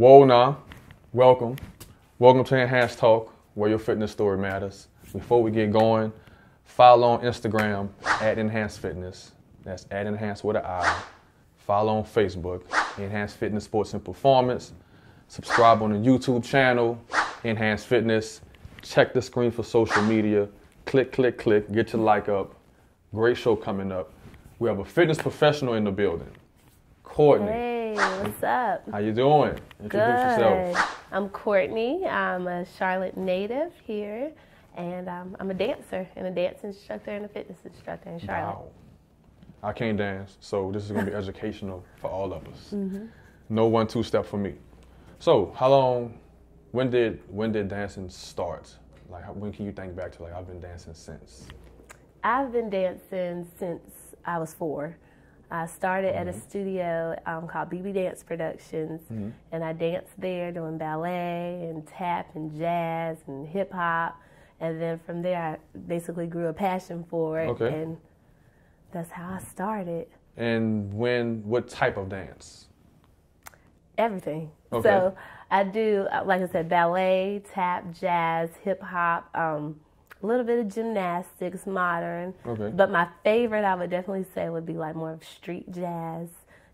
Whoa, nah. Welcome. Welcome to Inhance Talk, where your fitness story matters. Before we get going, follow on Instagram at Inhance Fitness. That's at Inhance with an I. Follow on Facebook, Inhance Fitness Sports and Performance. Subscribe on the YouTube channel, Inhance Fitness. Check the screen for social media. Click, click, click. Get your like up. Great show coming up. We have a fitness professional in the building. Courtney. Hey, what's up? How you doing? Introduce yourself. I'm Courtney. I'm a Charlotte native here, and I'm a dancer and a dance instructor and a fitness instructor in Charlotte. Wow. I can't dance, so this is going to be educational for all of us. Mm-hmm. No 1-2 step for me. So, how long? When did dancing start? Like, when can you think back to I've been dancing since? I've been dancing since I was 4. I started at a studio called BB Dance Productions, and I danced there doing ballet and tap and jazz and hip hop, and then from there I basically grew a passion for it, and that's how I started. And what type of dance? Everything. Okay. So I do, like I said, ballet, tap, jazz, hip hop, a little bit of gymnastics, modern. Okay. But my favorite, I would definitely say, would be more of street jazz,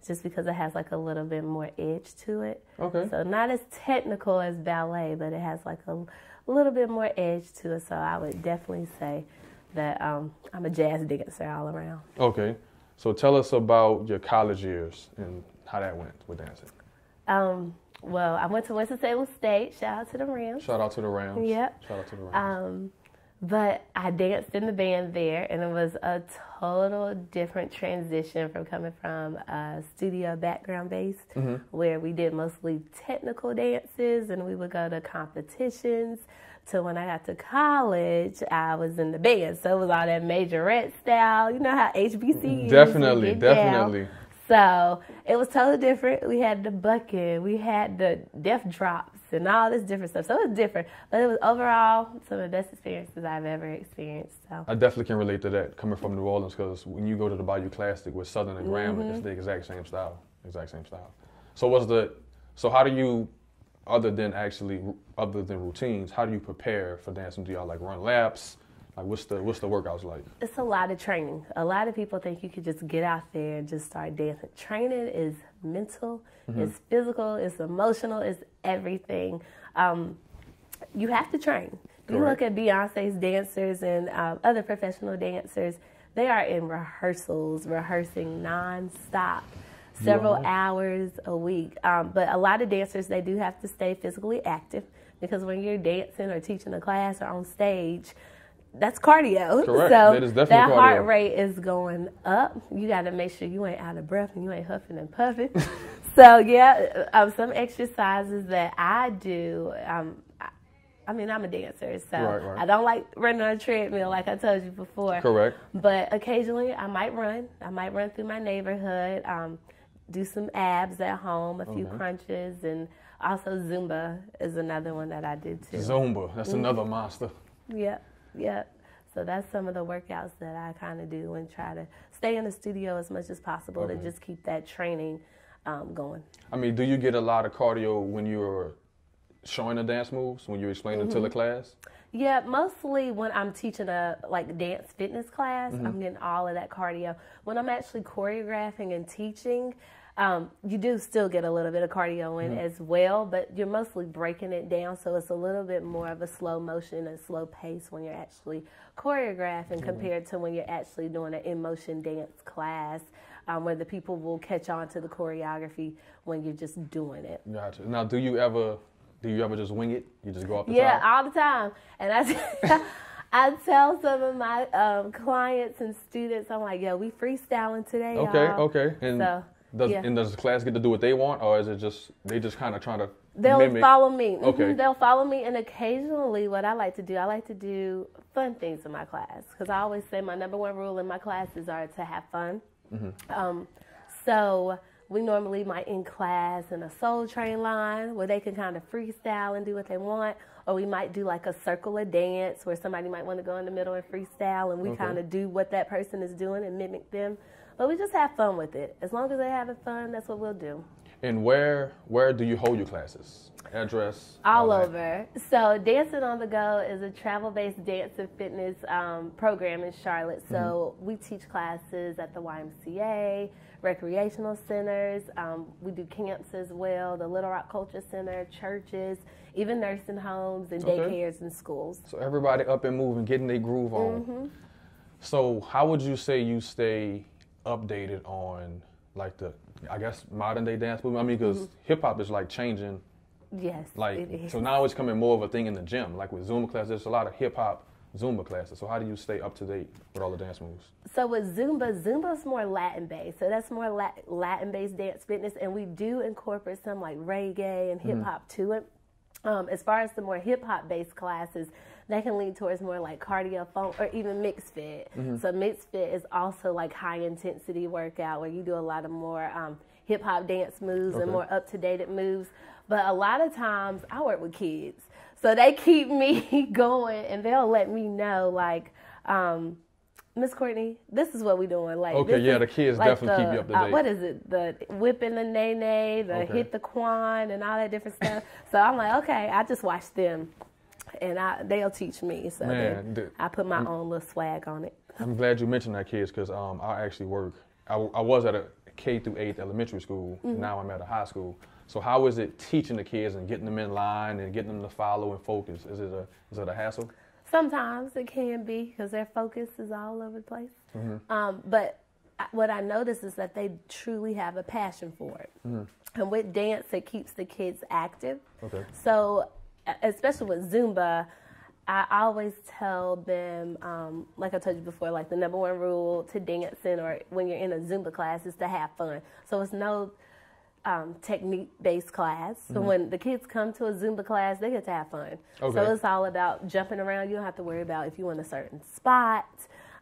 just because it has a little bit more edge to it. Okay. So not as technical as ballet, but it has a little bit more edge to it. So I would definitely say that I'm a jazz dancer all around. Okay. So tell us about your college years and how that went with dancing. Well, I went to Winston-Salem State. Shout out to the Rams. Shout out to the Rams. Yep. Shout out to the Rams. But I danced in the band there, and it was a total different transition from coming from a studio background base, where we did mostly technical dances and we would go to competitions, to when I got to college, I was in the band. So it was all that majorette style. You know how HBCUs Definitely. down. So it was totally different. We had the bucket, we had the death drops and all this different stuff. So it was different. But it was overall some of the best experiences I've ever experienced. So I definitely can relate to that coming from New Orleans, because when you go to the Bayou Classic with Southern and Grambling, it's the exact same style. Exact same style. So how do you, other than routines, how do you prepare for dancing? Do y'all run laps? What's the workouts like? It's a lot of training. A lot of people think you could just get out there and just start dancing. Training is mental, it's physical, it's emotional, it's everything. You have to train. You look at Beyonce's dancers and other professional dancers, they are in rehearsals, rehearsing nonstop, several hours a week. But a lot of dancers, they do have to stay physically active, because when you're dancing or teaching a class or on stage, that's cardio. Correct. So that is definitely that cardio. heart rate is going up. You got to make sure you ain't out of breath and you ain't huffing and puffing. So some exercises that I do. I'm a dancer, so I don't like running on a treadmill like I told you before. Correct. But occasionally I might run. I might run through my neighborhood. Do some abs at home, a few crunches, and also Zumba is another one that I do too. Zumba, that's another monster. Yeah. So that's some of the workouts that I kind of do and try to stay in the studio as much as possible to just keep that training going. Do you get a lot of cardio when you're showing the dance moves, when you're explaining to the class? Yeah, mostly when I'm teaching a dance fitness class, I'm getting all of that cardio. When I'm actually choreographing and teaching, you do still get a little bit of cardio in as well, but you're mostly breaking it down, so it's a little bit more of a slow motion and slow pace when you're actually choreographing compared to when you're actually doing an in-motion dance class, where the people will catch on to the choreography when you're just doing it. Gotcha. Now, do you ever just wing it? You just go off the top? Yeah, all the time. And I tell some of my clients and students, I'm like, we freestyling today, y'all. Okay. And does the class get to do what they want, or is it just they just kind of trying to They'll follow me. Okay. They'll follow me, and occasionally what I like to do fun things in my class, because I always say my number one rule in my classes are to have fun. So we normally might end class in a soul train line where they can kind of freestyle and do what they want, or we might do a circle of dance where somebody might want to go in the middle and freestyle, and we kind of do what that person is doing and mimic them. But we just have fun with it. As long as they're having fun, that's what we'll do. And where do you hold your classes? Address? All over. So Dancing on the Go is a travel-based dance and fitness program in Charlotte. So we teach classes at the YMCA, recreational centers. We do camps as well, the Little Rock Culture Center, churches, even nursing homes and daycares and schools. So everybody up and moving, getting their groove on. So how would you say you stay updated on like the, I guess, modern day dance movement? I mean, because hip hop is like changing. Yes, like, it is. So now it's coming more of a thing in the gym. Like with Zumba classes, there's a lot of hip hop Zumba classes. So how do you stay up to date with all the dance moves? So with Zumba's more Latin-based. So that's more Latin-based dance fitness. And we do incorporate some like reggae and hip-hop to it. As far as the more hip-hop based classes, they can lean towards more like cardio, funk, or even mixed fit. So mixed fit is also like high intensity workout where you do a lot of more hip-hop dance moves and more up-to-date moves. But a lot of times I work with kids. So they keep me going and they'll let me know like, Miss Courtney, this is what we're doing. Like, okay, yeah, the kids like definitely keep you up to date. What is it? The whipping the nay-nay, the hit the quan, and all that different stuff. So I'm like, okay, I just watch them, and they'll teach me. So man, I put my own little swag on it. I'm glad you mentioned that, kids, because I actually work. I was at a K through 8 elementary school. Now I'm at a high school. So how is it teaching the kids and getting them in line and getting them to follow and focus? Is it a hassle? Sometimes it can be because their focus is all over the place. But what I notice is that they truly have a passion for it. And with dance, it keeps the kids active. So especially with Zumba, I always tell them, like I told you before, like the number one rule to dancing or when you're in a Zumba class is to have fun. So it's no technique-based class. So when the kids come to a Zumba class, they get to have fun. So it's all about jumping around. You don't have to worry about if you want a certain spot.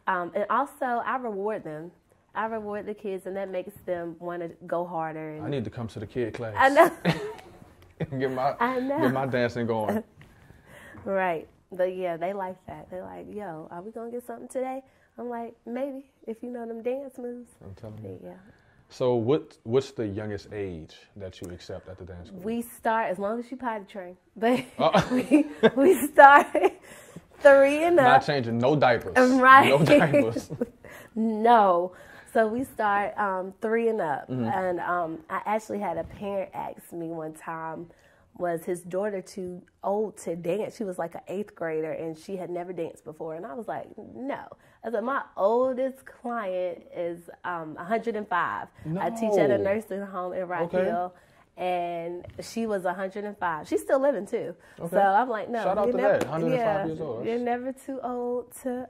And also, I reward them. I reward the kids, and that makes them want to go harder. And I need to come to the kid class. I know. get my dancing going. Right. But yeah, they like that. They're like, yo, are we going to get something today? I'm like, maybe, if you know them dance moves. I'm telling you. Yeah. So what's the youngest age that you accept at the dance school? We start, as long as you potty train, but we start 3 and up. Not changing, no diapers. Right. No diapers. No. So we start 3 and up. And I actually had a parent ask me one time, was his daughter too old to dance? She was like an 8th grader and she had never danced before. And I was like, no. I said, my oldest client is 105. No. I teach at a nursing home in Rock Hill. And she was 105. She's still living too. So I'm like, no. Shout out to that, 105 years old. You're never too old to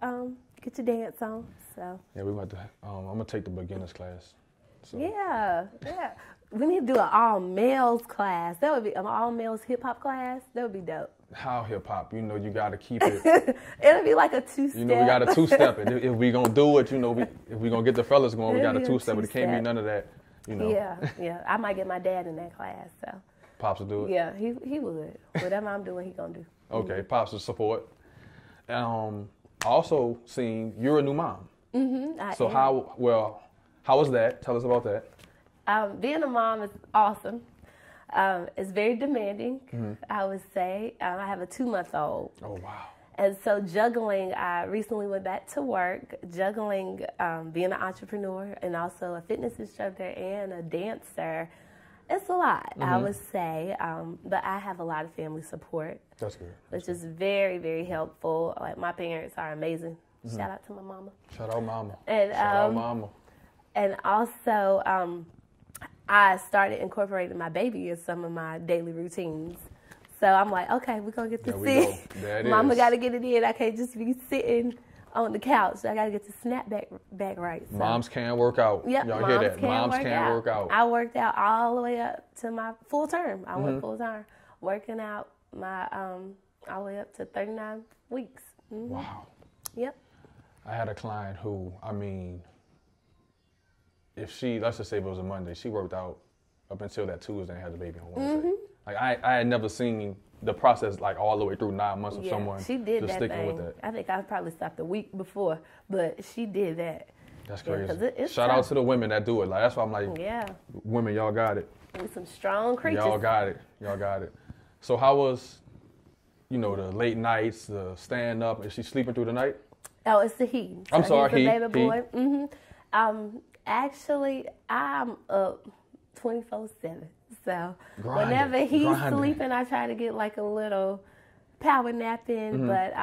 get your dance on. So yeah, we went to, I'm going to take the beginners class. So. Yeah. We need to do an all-males class. That would be an all-males hip-hop class. That would be dope. How hip-hop? You know, you got to keep it. It'll be like a 2-step. You know, we got to 2-step it. If we going to do it, you know, if we going to get the fellas going, we got to 2-step it. It can't be none of that, you know. Yeah. I might get my dad in that class, so. Pops will do it? Yeah, he would. Whatever I'm doing, he going to do. Okay, Pops will support. Also seen you're a new mom. So how was that? Tell us about that. Being a mom is awesome. It's very demanding, I would say. I have a 2-month-old. Oh, wow. And so juggling, I recently went back to work, juggling being an entrepreneur and also a fitness instructor and a dancer. It's a lot, I would say. But I have a lot of family support. That's good. Which is very, very helpful. Like, my parents are amazing. Shout out to my mama. Shout out mama. And, shout out mama. And also, I started incorporating my baby in some of my daily routines. So I'm like, okay, we're going to get to see. Mama got to get it in. I can't just be sitting on the couch. I got to get the snap back right. So. Moms can't work out. Yep, y'all hear that? Moms can't work out. I worked out all the way up to my full term. I went full time, working out my all the way up to 39 weeks. Wow. Yep. I had a client who, I mean, if she, let's just say it was a Monday, she worked out up until that Tuesday and had the baby on Wednesday. Like I had never seen the process like all the way through 9 months of someone she did just that sticking thing. with that. I think I probably stopped a week before, but she did that. That's crazy. Yeah, it's Shout tough. out to the women that do it. Like, that's why I'm like, yeah, women, y'all got it. we some strong creatures. Y'all got it. Y'all got it. So how was, the late nights, the stand up? Is she sleeping through the night? Oh, it's the he. I'm sorry, he's the baby boy. He. Mm-hmm. Actually, I'm up 24/7. So whenever he's sleeping, I try to get like a little power nap in. But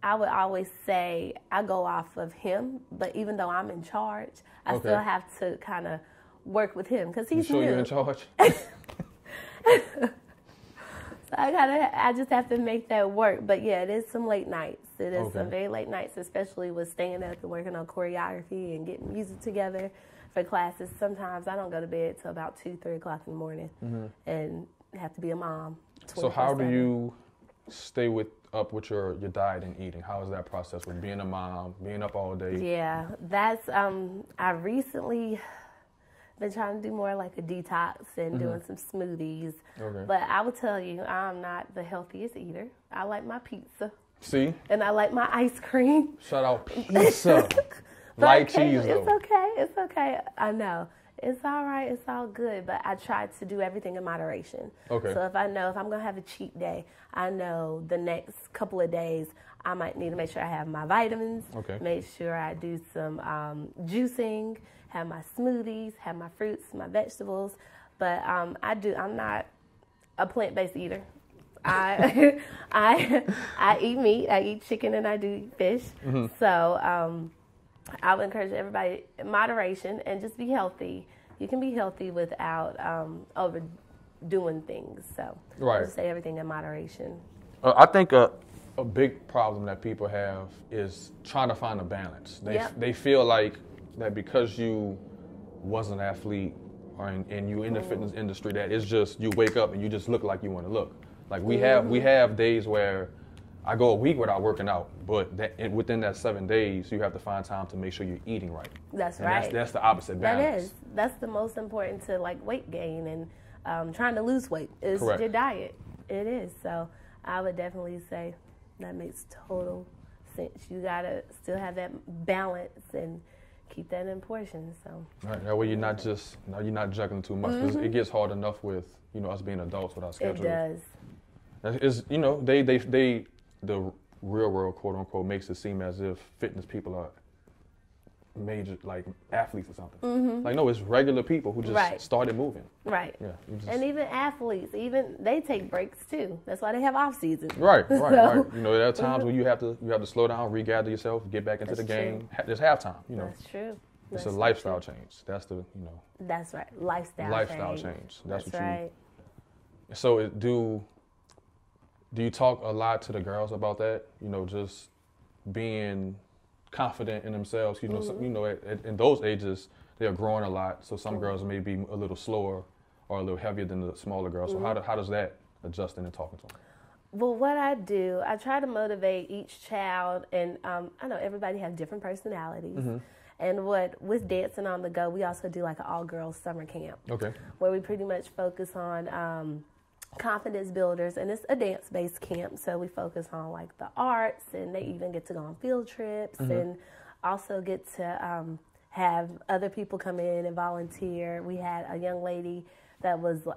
I would always say I go off of him. But even though I'm in charge, I still have to kind of work with him because he's new. You sure you're in charge? So I just have to make that work. But yeah, it is some late nights. It is some very late nights, especially with staying up and working on choreography and getting music together for classes. Sometimes I don't go to bed till about 2, 3 o'clock in the morning and have to be a mom. So how do you stay up with your diet and eating? How is that process with being a mom, being up all day? Yeah, that's, I recently been trying to do more like a detox and doing some smoothies. Okay. But I will tell you, I'm not the healthiest eater. I like my pizza. See? And I like my ice cream. Shout out pizza. Light cheese, though. It's okay. I know. It's all right. It's all good. But I try to do everything in moderation. Okay. So if I'm going to have a cheat day, I know the next couple of days I might need to make sure I have my vitamins. Okay. Make sure I do some juicing, have my smoothies, have my fruits, my vegetables. But I'm not a plant-based eater. I eat meat. I eat chicken and I do eat fish. So I would encourage everybody in moderation and just be healthy. You can be healthy without overdoing things. So I just say everything in moderation. I think a big problem that people have is trying to find a balance. They feel like that because you was an athlete and you in the fitness industry, that it's just you wake up and you just look like you want to look. Like we have days where I go a week without working out, but within that 7 days, you have to find time to make sure you're eating right. That's right. That's the opposite balance. That's the most important to like weight gain and trying to lose weight is your diet. It is. So I would definitely say that makes total sense. You gotta still have that balance and keep that in portion. So that way you're not juggling too much. 'Cause it gets hard enough with us being adults with our schedule. It does. The real world, quote unquote, makes it seem as if fitness people are major, like athletes or something. Like, no, it's regular people who just started moving. Right. Yeah. And even athletes, they take breaks too. That's why they have off seasons. Right. There are times when you have to slow down, regather yourself, get back into the game. There's halftime. That's true. It's a lifestyle change. That's the That's right. Lifestyle change. That's what right. So do you talk a lot to the girls about that? Just being confident in themselves. In those ages, they are growing a lot. So some girls may be a little slower or a little heavier than the smaller girls. So how does that adjust in and talking to them? Well, what I do, I try to motivate each child, and I know everybody has different personalities. And with Dancing on the Go, we also do like an all-girls summer camp. Okay. Where we pretty much focus on confidence builders, and it's a dance-based camp, so we focus on like the arts, and they even get to go on field trips and also get to have other people come in and volunteer. We had a young lady that was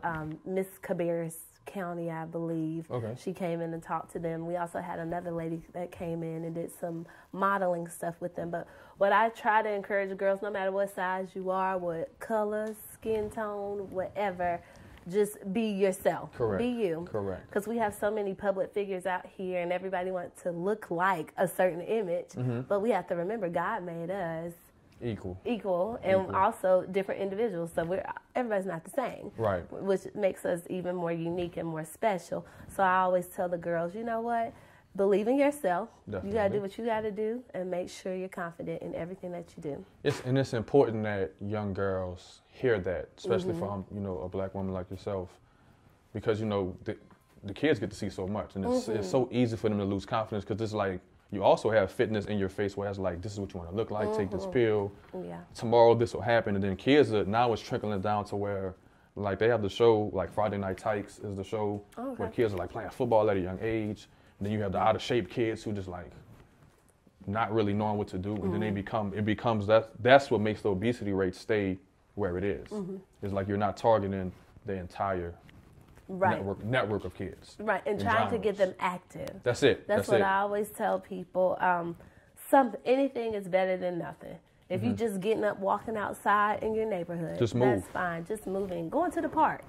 Miss Cabarrus County, I believe. Okay. She came in and talked to them. We also had another lady that came in and did some modeling stuff with them. But what I try to encourage girls, no matter what size you are, what color, skin tone, whatever, just be yourself. Correct. Be you. Correct. Because we have so many public figures out here, and everybody wants to look like a certain image. But we have to remember God made us equal, and also different individuals. So everybody's not the same. Right. Which makes us even more unique and more special. So I always tell the girls, you know what? Believe in yourself. Definitely. You got to do what you got to do, and make sure you're confident in everything that you do. It's important that young girls hear that, especially from a black woman like yourself, because the kids get to see so much, and it's so easy for them to lose confidence, because it's like you also have fitness in your face where it's like, this is what you want to look like, take this pill, tomorrow this will happen, and then kids now it's trickling down to where like they have the show like Friday Night Tykes is the show where kids are like playing football at a young age. And then you have the out of shape kids who just like not really knowing what to do, and then it becomes that's what makes the obesity rate stay where it is. It's like you're not targeting the entire network of kids. Right, and trying to get them active. That's it. That's what I always tell people. Anything is better than nothing. If you just getting up, walking outside in your neighborhood, just move. That's fine. Just moving, going to the park,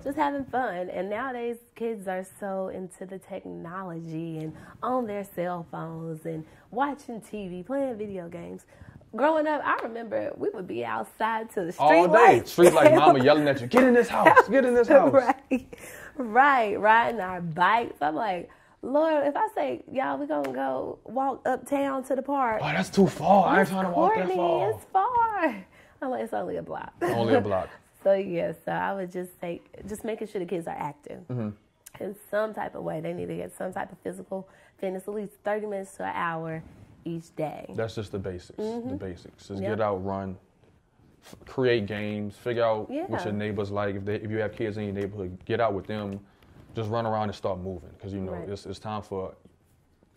just having fun. And nowadays, kids are so into the technology and on their cell phones and watching TV, playing video games. Growing up, I remember we would be outside to the street all day. Street like mama yelling at you, get in this house, get in this house. Right, riding our bikes. I'm like, Lord, if I say, y'all, we're going to go walk uptown to the park. Oh, that's too far. I ain't trying to walk that far. It's far. I'm like, it's only a block. Only a block. So I would just say, just making sure the kids are active in some type of way. They need to get some type of physical fitness, at least 30 minutes to an hour each day. That's just the basics. The basics. Just get out, run, create games, figure out what your neighbors like. If you have kids in your neighborhood, get out with them. Just run around and start moving, because it's time for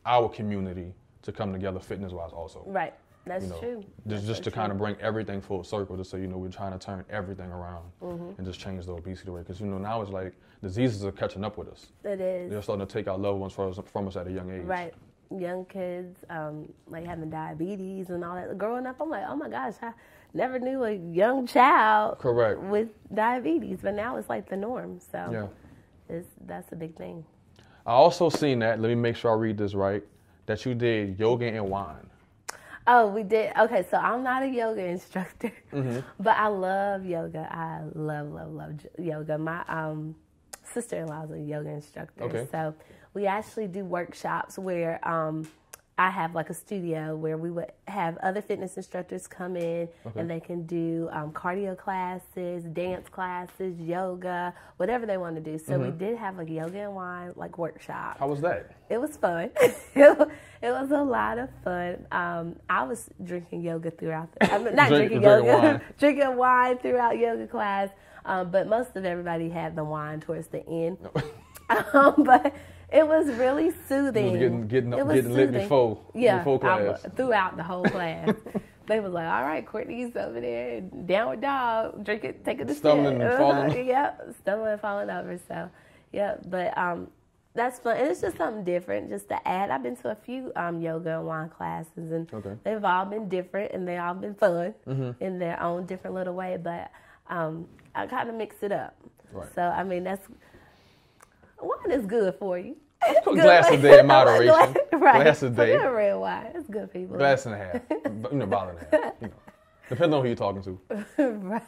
our community to come together fitness-wise also. Right, that's true. Just to kind of bring everything full circle, just so we're trying to turn everything around and just change the obesity rate. Because now it's like diseases are catching up with us. It is. They're starting to take our loved ones from us at a young age. Right, young kids like having diabetes and all that. Growing up, I'm like, oh my gosh, I never knew a young child with diabetes, but now it's like the norm. So. Yeah. That's a big thing. I also seen that, let me make sure I read this right, that you did yoga and wine. Oh, we did. Okay, so I'm not a yoga instructor, but I love yoga. I love yoga. My sister-in-law is a yoga instructor. Okay. So we actually do workshops where I have like a studio where we would have other fitness instructors come in and they can do cardio classes, dance classes, yoga, whatever they want to do. So we did have a yoga and wine like workshop. How was that? It was fun. It was a lot of fun. I was drinking yoga throughout. Drinking wine throughout yoga class. But most of everybody had the wine towards the end. But it was really soothing. You was getting lit before class. Throughout the whole class. They was like, all right, Courtney's over there, downward dog, drinking, taking the stumbling and falling. Stumbling and falling over. So, but that's fun. And it's just something different just to add. I've been to a few yoga and wine classes, and they've all been different, and they've all been fun in their own different little way. But I kind of mix it up. Right. So, I mean, wine is good for you. A glass a day in moderation. Glass a day. Forget red wine. It's good, people. Glass and a half. Bottle and a half. Depending on who you're talking to. Right.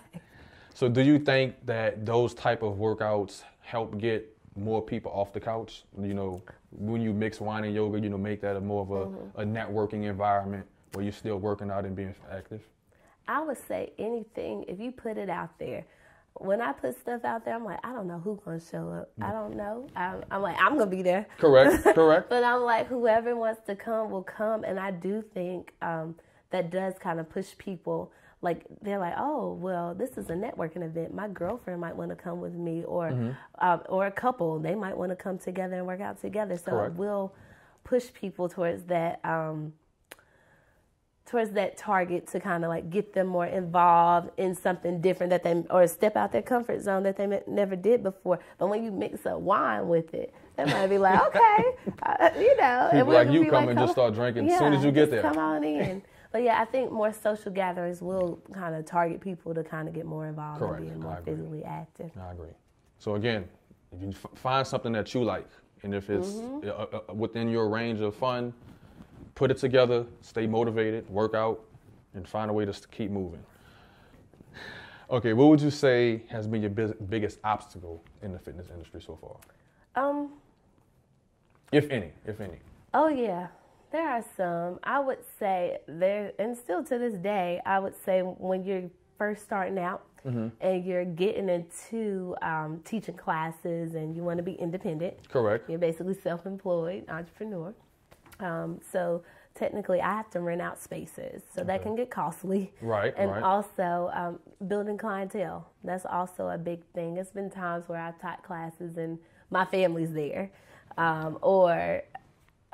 So do you think that those type of workouts help get more people off the couch? When you mix wine and yoga, make that more of a networking environment where you're still working out and being active? I would say anything, if you put it out there. When I put stuff out there, I'm like, I don't know who's going to show up. I don't know. I'm like, I'm going to be there. Correct. But I'm like, whoever wants to come will come. And I do think that does kind of push people. Like, they're like, oh, well, this is a networking event. My girlfriend might want to come with me, or a couple. They might want to come together and work out together. So it will push people towards that target to kind of like get them more involved in something different or step out their comfort zone that they never did before. But when you mix up wine with it, they might be like, okay, People like you come and just start drinking as soon as you get there. Come on in. But I think more social gatherings will kind of target people to kind of get more involved and being more physically active. I agree. So again, if you find something that you like, and if it's within your range of fun, put it together, stay motivated, work out, and find a way to keep moving. Okay, what would you say has been your biggest obstacle in the fitness industry so far? If any. Oh, yeah. There are some. I would say and still to this day, I would say when you're first starting out and you're getting into teaching classes and you want to be independent. Correct. You're basically self-employed entrepreneur. So technically, I have to rent out spaces, so that can get costly. Right. And also building clientele. That's also a big thing. There's been times where I've taught classes and my family's there, or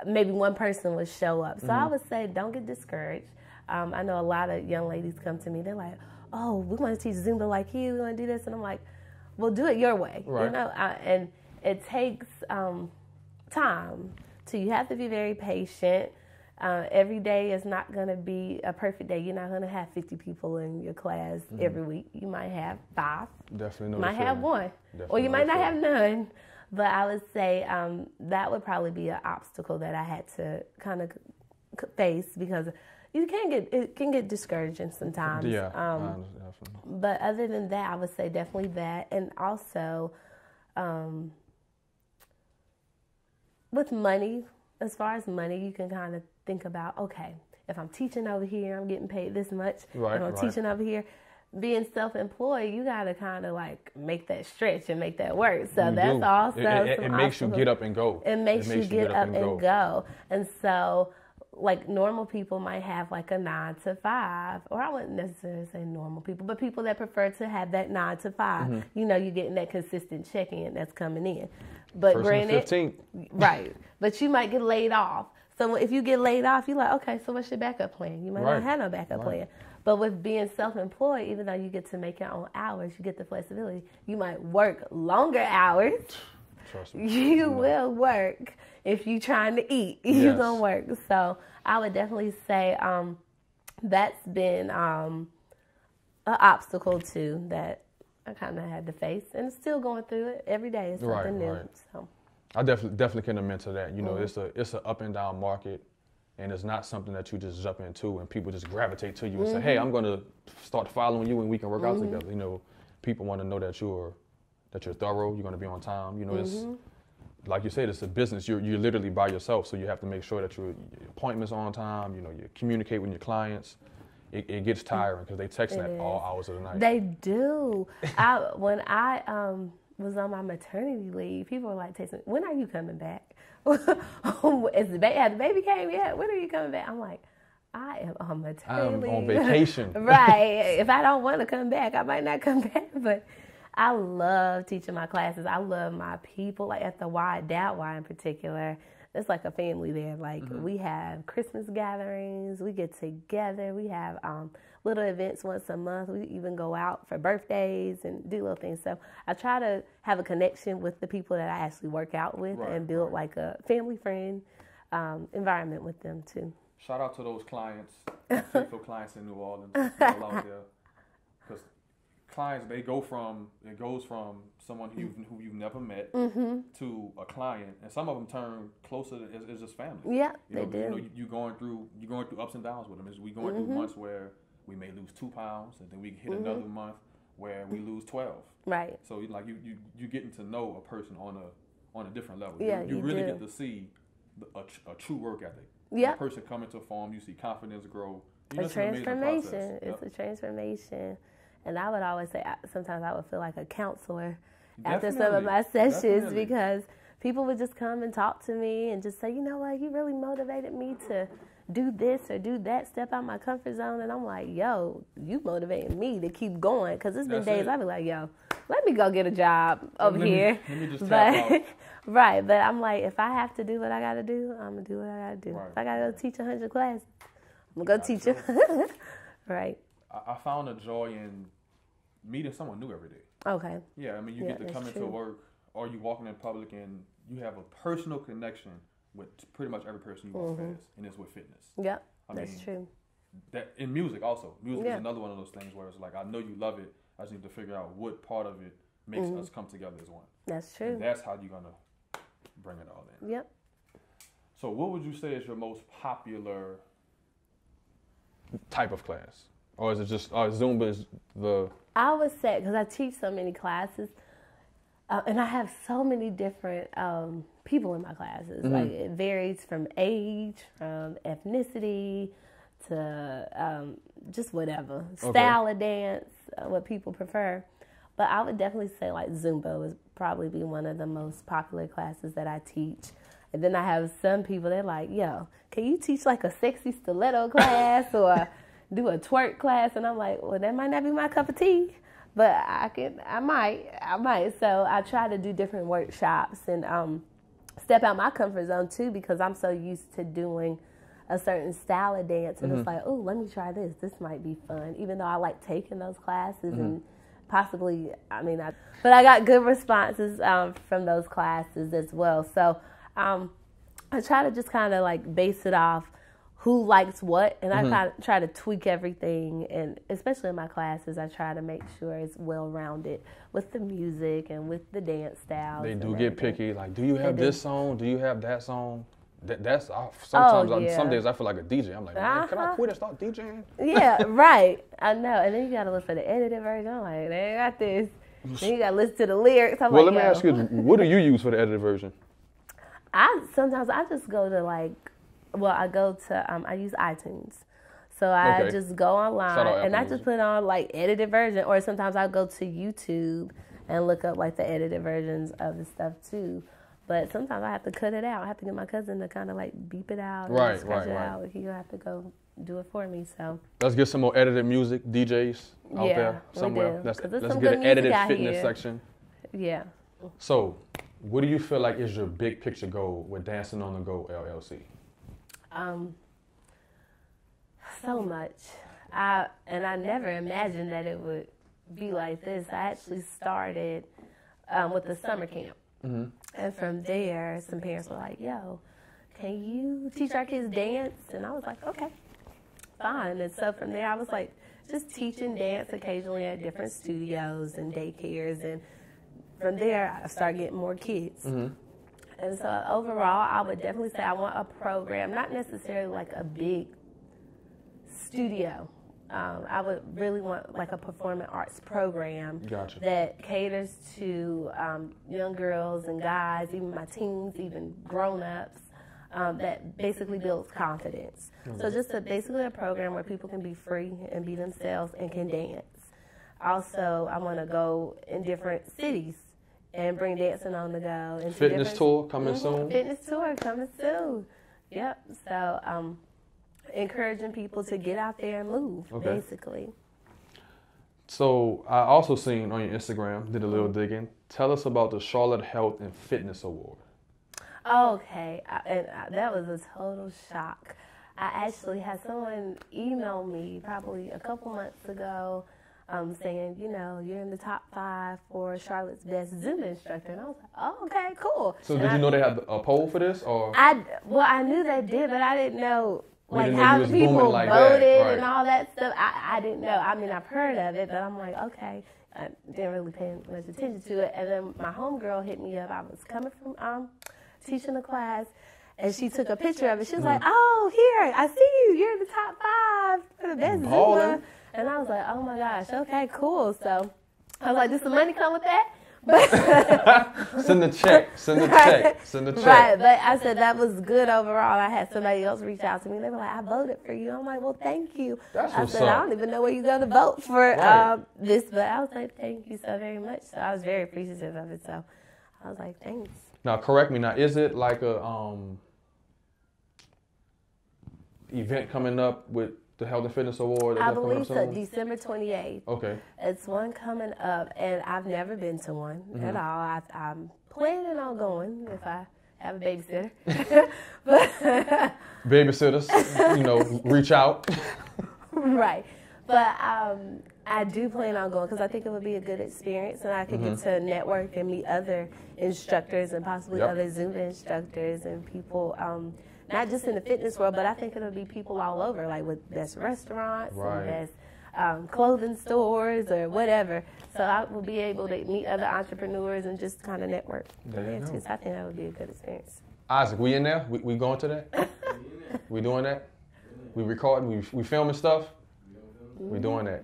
maybe one person would show up. So I would say don't get discouraged. I know a lot of young ladies come to me. They're like, oh, we want to teach Zumba like you. We want to do this. And I'm like, well, do it your way. Right. You know, and it takes time. So you have to be very patient. Every day is not going to be a perfect day. You're not going to have 50 people in your class every week. You might have 5. Definitely know. You might have 1. Definitely or you might not have none. But I would say that would probably be an obstacle that I had to kind of face, because it can get discouraging sometimes. Yeah, definitely. But other than that, I would say definitely that. And also, with money, as far as money, you can kind of think about, okay, if I'm teaching over here, I'm getting paid this much. Right, if I'm teaching over here, being self-employed, you got to kind of like make that stretch and make that work. So that's also it makes you get up and go. It makes you get up and go. And so, like, normal people might have like a 9 to 5, or I wouldn't necessarily say normal people, but people that prefer to have that 9 to 5. You know, you're getting that consistent check-in that's coming in. But First granted, and 15th. Right. But you might get laid off. So if you get laid off, you're like, okay, so what's your backup plan? You might not have no backup plan. But with being self-employed, even though you get to make your own hours, you get the flexibility. You might work longer hours. Trust me. You will work. If you're trying to eat, you're going to work. So I would definitely say that's been an obstacle, too, that I kind of had to face. And still going through it. Every day is something new. Right. So I definitely can admit to that. You know, it's an up and down market, and it's not something that you just jump into and people just gravitate to you and say, hey, I'm going to start following you and we can work out together. You know, people want to know that you're thorough, you're going to be on time. You know, it's like you said, it's a business. You're literally by yourself, so you have to make sure that your appointments are on time. You know, you communicate with your clients. It gets tiring because they text at all hours of the night. They do. When I was on my maternity leave, people were like texting me, when are you coming back? Has the baby came yet? When are you coming back? I'm like, I am on maternity leave. I'm on vacation. Right. If I don't want to come back, I might not come back. But I love teaching my classes. I love my people. Like at the Y in particular, it's like a family there. Like we have Christmas gatherings. We get together. We have little events once a month. We even go out for birthdays and do little things. So I try to have a connection with the people that I actually work out with and build like a family friend environment with them too. Shout out to those clients, faithful clients in New Orleans, all out there. Because clients, it goes from someone who you've never met to a client, and some of them turn closer. It's just family. Yeah, they do. You know, you're going through ups and downs with them. We going through months where we may lose 2 pounds, and then we hit another month where we lose 12. Right. So you're getting to know a person on a different level. Yeah, you really get to see a true work ethic. Yeah. A person come into form, you see confidence grow. A transformation. It's a transformation. And I would always say, sometimes I would feel like a counselor after some of my sessions because people would just come and talk to me and just say, you know what, you really motivated me to do this or do that, step out my comfort zone. And I'm like, yo, you motivated me to keep going. Because there's been days I'd be like, yo, let me go get a job over here. Let me just tap out. Right, but I'm like, if I have to do what I got to do, I'm going to do what I got to do. Right. If I got to go teach 100 classes, I'm going to go teach them. Right. I found a joy in meeting someone new every day. Okay. Yeah, I mean, you get to come into work, or you walking in public, and you have a personal connection with pretty much every person you walk past, and it's with fitness. Yep, that's true. That in music also. Music is another one of those things where it's like, I know you love it, I just need to figure out what part of it makes us come together as one. That's true. And that's how you're going to bring it all in. Yep. So what would you say is your most popular type of class? Or is it just, Zumba is the... I would say, because I teach so many classes, and I have so many different people in my classes. Like it varies from age, from ethnicity, to just whatever. Style of dance, what people prefer. But I would definitely say like Zumba would probably be one of the most popular classes that I teach. And then I have some people that are like, yo, can you teach like a sexy stiletto class or do a twerk class? And I'm like, well, that might not be my cup of tea, but I might. So I try to do different workshops and step out my comfort zone too, because I'm so used to doing a certain style of dance, and it's like, oh, let me try this. This might be fun, even though I like taking those classes and possibly, but I got good responses from those classes as well. So I try to just kind of like base it off who likes what, and I kind of try to tweak everything, and especially in my classes, I try to make sure it's well-rounded with the music and with the dance styles. They do get picky, like, do you have this song? Do you have that song? That's sometimes, some days I feel like a DJ. I'm like, man, can I quit and start DJing? Yeah, right. I know. And then you got to look for the edited version. I'm like, they ain't got this. Then you got to listen to the lyrics. I'm let me ask you, what do you use for the edited version? Sometimes I just go to I use iTunes. So I just go online and I just put on like edited version, or sometimes I go to YouTube and look up like the edited versions of the stuff too. But sometimes I have to cut it out. I have to get my cousin to kind of like beep it out and scratch it out. He'll have to go do it for me. So let's get some more edited music, DJs out there somewhere. Let's get an edited fitness section. Yeah. So, what do you feel like is your big picture goal with Dancing on the Go LLC? So much. I never imagined that it would be like this. I actually started with the summer camp. And from there, some parents were like, yo, can you teach our kids dance? And I was like, okay, fine. And so from there, I was like just teaching dance occasionally at different studios and daycares. And from there, I started getting more kids. And so overall, I would definitely say I want a program, not necessarily like a big studio. I would really want like a performing arts program that caters to young girls and guys, even my teens, even grown-ups, that basically builds confidence. So just basically a program where people can be free and be themselves and can dance. Also, I want to go in different cities and bring Dancing on the Go. Fitness tour coming soon? Fitness tour coming soon. Yep. So, encouraging people to get out there and move, basically. So I also seen on your Instagram, did a little digging. Tell us about the Charlotte Health and Fitness Award. Okay, that was a total shock. I actually had someone email me probably a couple months ago saying, you're in the top 5 for Charlotte's best Zumba instructor. And I was like, oh, okay, cool. So did you know they had a poll for this? Or I knew they did, but I didn't know how the people voted and all that stuff. I didn't know. I've heard of it, but I'm like, okay. I didn't really pay much attention to it. And then my homegirl hit me up. I was coming from teaching a class, and she took a picture of it. She was like, oh, here, I see you. You're in the top 5 for the best Zumba. And I was like, oh, my gosh, okay, cool. So I was like, does some money come with that? Send the check. Right, but I said that was good overall. I had somebody else reach out to me. They were like, I voted for you. I'm like, well, thank you. I said, I don't even know where you're going to vote for this, but I was like, thank you so very much. So I was very appreciative of it. So I was like, thanks. Now, correct me. Now, is it like a event coming up with the Health and Fitness Award? I believe so, December 28th. Okay. It's one coming up, and I've never been to one at all. I'm planning on going if I have a babysitter. Babysitters, reach out. Right. But I do plan on going because I think it would be a good experience, and I could get to network and meet other instructors and possibly other Zumba instructors and people, not just in the fitness world, but I think it'll be people all over, like with best restaurants and best clothing stores or whatever. So I will be able to meet other entrepreneurs and just kind of network. So I think that would be a good experience. Isaac, we in there? We going to that? We doing that? We recording? We filming stuff? We doing that.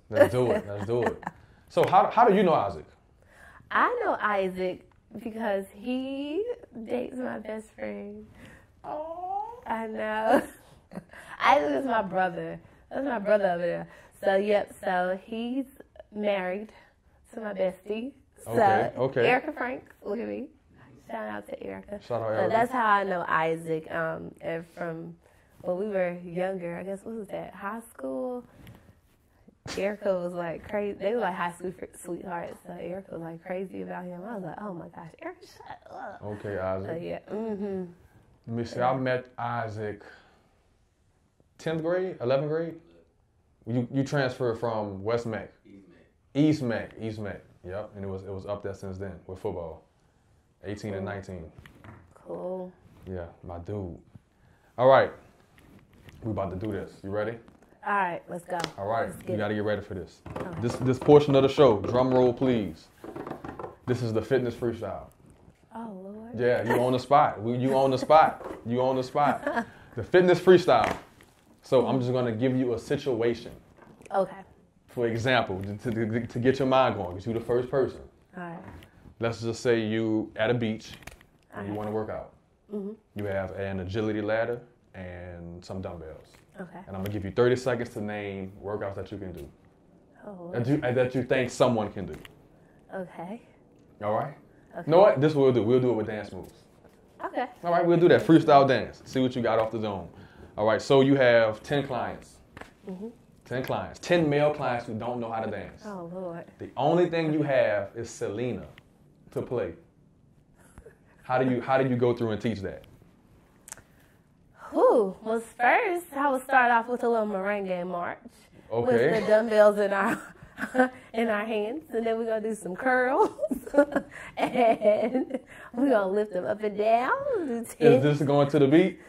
Let's do it. So how do you know Isaac? I know Isaac because he dates my best friend. Oh, I know. Isaac is my brother. That's my brother over there. So so he's married to my bestie. Okay. Erica Franks, look at me. Shout out to Erica. Shout out Erica. So that's how I know Isaac. And from when we were younger, I guess, what was that, high school? Erica was like crazy. They were like high school sweethearts. So Erica was like crazy about him. I was like, oh my gosh, Erica, shut up. Okay, Isaac. Yeah. Mm-hmm. Let me see. I met Isaac 10th grade, 11th grade. You transferred from West Mac. East Mac. Yep. And it was up there since then with football. 18 and 19. Cool. Yeah, my dude. All right. We about to do this. You ready? All right, let's go. All right, you got to get ready for this. Okay. This portion of the show, drum roll, please. This is the fitness freestyle. Oh, Lord. Yeah, you on the spot. You on the spot. You on the spot. The fitness freestyle. So I'm just going to give you a situation. Okay. For example, to get your mind going, because you're the first person. All right. Let's just say you at a beach and you want to work out. Mm-hmm. You have an agility ladder and some dumbbells. Okay. And I'm going to give you 30 seconds to name workouts that you can do. Oh, That you think someone can do. Okay. All right? Okay. You know what? This is what we'll do. We'll do it with dance moves. Okay. All right, we'll do that. Freestyle dance. See what you got off the dome. All right, so you have 10 clients. Mm-hmm. 10 clients. 10 male clients who don't know how to dance. Oh, Lord. The only thing you have is Selena to play. How do you go through and teach that? Well, first, I would start off with a little merengue march. Okay. With the dumbbells in our hands. And then we're going to do some curls. And we're going to lift them up and down. Is this going to the beat?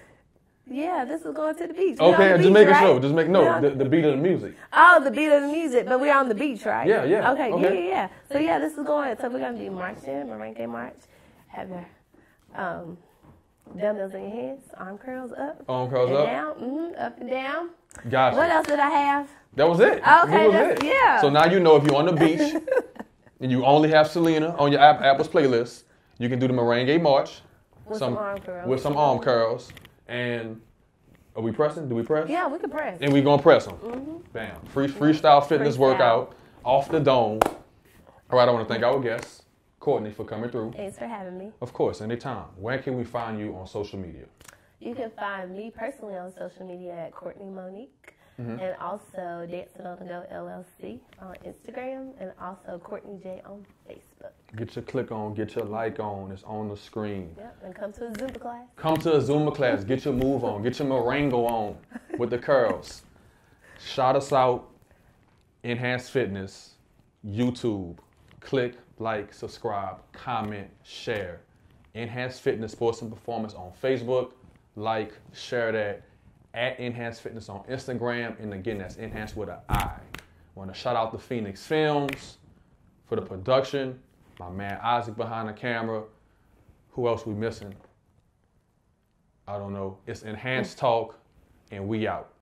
Yeah, this is going to the beach. Okay, just making sure. Just make the beat of the music. Oh, the beat of the music, but we're on the beach, right? Yeah. Okay. Yeah. So yeah, this is going. So we're gonna be marching, merengue march. Have your dumbbells in your hands, arm curls up, arm curls and up, down, up and down. Gotcha. What else did I have? That was it. Okay, yeah. So now you know if you're on the beach and you only have Selena on your Apple's playlist, you can do the merengue march with some arm curls. With some arm curls. And are we pressing? Do we press? Yeah, we can press. And we're going to press them. Mm-hmm. Bam. Freestyle fitness workout off the dome. All right, I want to thank our guest, Courtney, for coming through. Thanks for having me. Of course, anytime. Where can we find you on social media? You can find me personally on social media at Courtney Monique. Mm-hmm. And also Dancing on the Go LLC on Instagram, and also Courtney J on Facebook. Get your click on, get your like on. It's on the screen. Yep, and come to a Zumba class. Come to a Zumba class. Get your move on. Get your merengue on with the curls. Shout us out, Inhance Fitness, YouTube. Click, like, subscribe, comment, share. Enhance Fitness Sports and Performance on Facebook. Like, share that. At Inhance Fitness on Instagram. And again, that's Inhance with an I. I want to shout out the Phoenix Films for the production. My man Isaac behind the camera. Who else we missing? I don't know. It's Enhance Talk, and we out.